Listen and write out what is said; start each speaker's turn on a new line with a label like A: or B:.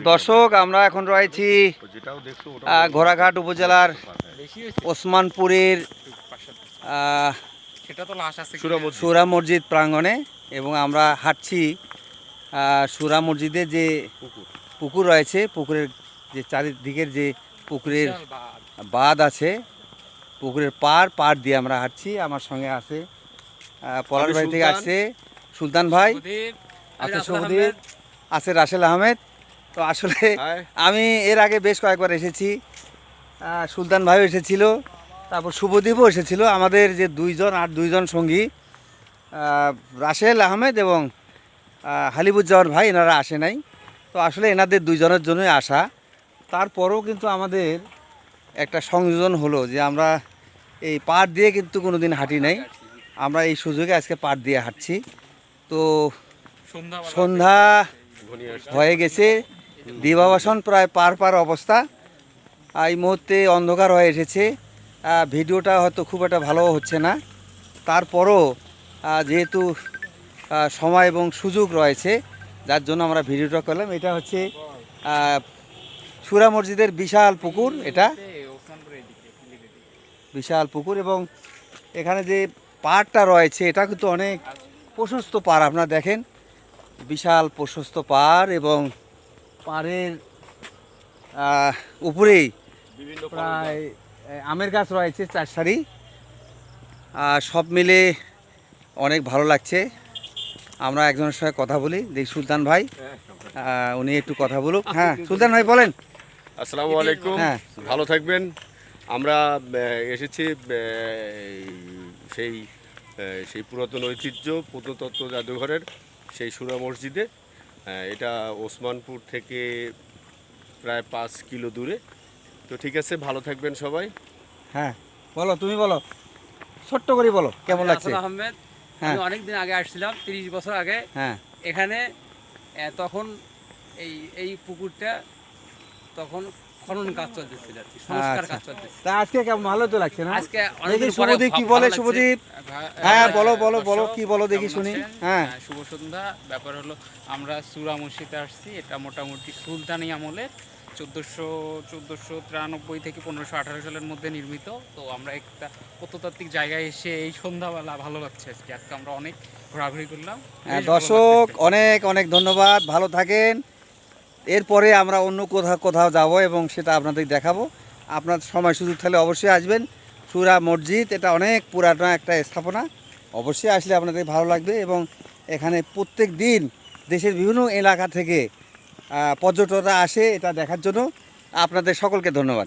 A: দর্শক, আমরা এখন রয়েছি ঘোড়াঘাট উপজেলার ওসমানপুরের সুরা মসজিদ প্রাঙ্গণে এবং আমরা হাঁটছি সুরা মসজিদে যে পুকুর রয়েছে, পুকুরের যে চারিদিকের যে পুকুরের বাঁধ আছে, পুকুরের পার দিয়ে আমরা হাঁটছি। আমার সঙ্গে আছে পলাশ ভাই থেকে আসছে সুলতান ভাই, আছে শুভদীপ, আছে রাসেল আহমেদ। তো আসলে আমি এর আগে বেশ কয়েকবার এসেছি, সুলতান ভাইও এসেছিল, তারপর শুভদীপও এসেছিল। আমাদের যে দুইজন সঙ্গী রাসেল আহমেদ এবং হালিবুজ্জামান ভাই, এনারা আসে নাই। তো আসলে এনাদের দুইজনের জন্যই আসা। তারপরেও কিন্তু আমাদের একটা সংযোজন হলো যে আমরা এই পাড় দিয়ে কিন্তু কোনো দিন হাঁটি নাই, আমরা এই সুযোগে আজকে পাড় দিয়ে হাঁটছি। তো সন্ধ্যা হয়ে গেছে, দিবাবাসন প্রায় পার অবস্থা। এই মুহূর্তে অন্ধকার হয়ে এসেছে, ভিডিওটা হয়তো খুব একটা ভালো হচ্ছে না। তারপরও যেহেতু সময় এবং সুযোগ রয়েছে, যার জন্য আমরা ভিডিওটা করলাম। এটা হচ্ছে সুরা মসজিদের বিশাল পুকুর, এটা বিশাল পুকুর এবং এখানে যে পাড়টা রয়েছে এটা কিন্তু অনেক প্রশস্ত পাড়। আপনারা দেখেন, বিশাল প্রশস্ত পাড় এবং পাড়ের উপরেই প্রায় আমের গাছ রয়েছে 4 সারি। সব মিলে অনেক ভালো লাগছে। আমরা একজনের সঙ্গে কথা বলি, দেখি সুলতান ভাই, উনি একটু কথা বলুক। হ্যাঁ সুলতান ভাই বলেন।
B: আসসালামু আলাইকুম, ভালো থাকবেন। আমরা এসেছি সেই পুরাতন ঐতিহ্য প্রত্নতত্ত্ব জাদুঘরের সেই সুরা মসজিদে। এটা ওসমানপুর থেকে প্রায় 5 কিলো দূরে। তো ঠিক আছে, ভালো থাকবেন সবাই।
A: হ্যাঁ বলো, তুমি বলো, ছোট্ট করে বলো কেমন লাগছে।
C: আহমেদ, আমি অনেকদিন আগে আসছিলাম, 30 বছর আগে।
A: হ্যাঁ,
C: এখানে তখন এই পুকুরটা তখন খনন কাজ চলতেছিল আর কি, সংস্কার কাজ চলতেছিল।
A: তা আজকে কেমন ভালো তো লাগছে না?
C: আজকে
A: দেখি শুভদীপ কি বলে। শুভদীপ, হ্যাঁ বলো কি বলো দেখি শুনি। হ্যাঁ,
C: শুভ সন্ধ্যা। ব্যাপার হলো, আমরা সুরা মসজিদে আসছি। এটা মোটামুটি সুলতানি আমলে 1493 থেকে 1518 সালের মধ্যে নির্মিত। তো আমরা একটা প্রত্নতাত্ত্বিক জায়গায় এসে এই সন্ধ্যাবেলা ভালো লাগছে। আজকে আমরা অনেক ঘোরাঘুরি করলাম।
A: দর্শক অনেক অনেক ধন্যবাদ, ভালো থাকেন। এরপরে আমরা অন্য কোথাও যাব এবং সেটা আপনাদের দেখাবো। আপনার সময় সুযোগ থাকলে অবশ্যই আসবেন। সুরা মসজিদ এটা অনেক পুরানো একটা স্থাপনা, অবশ্যই আসলে আপনাদের ভালো লাগবে। এবং এখানে প্রত্যেক দিন দেশের বিভিন্ন এলাকা থেকে পর্যটকরা আসে এটা দেখার জন্য। আপনাদের সকলকে ধন্যবাদ।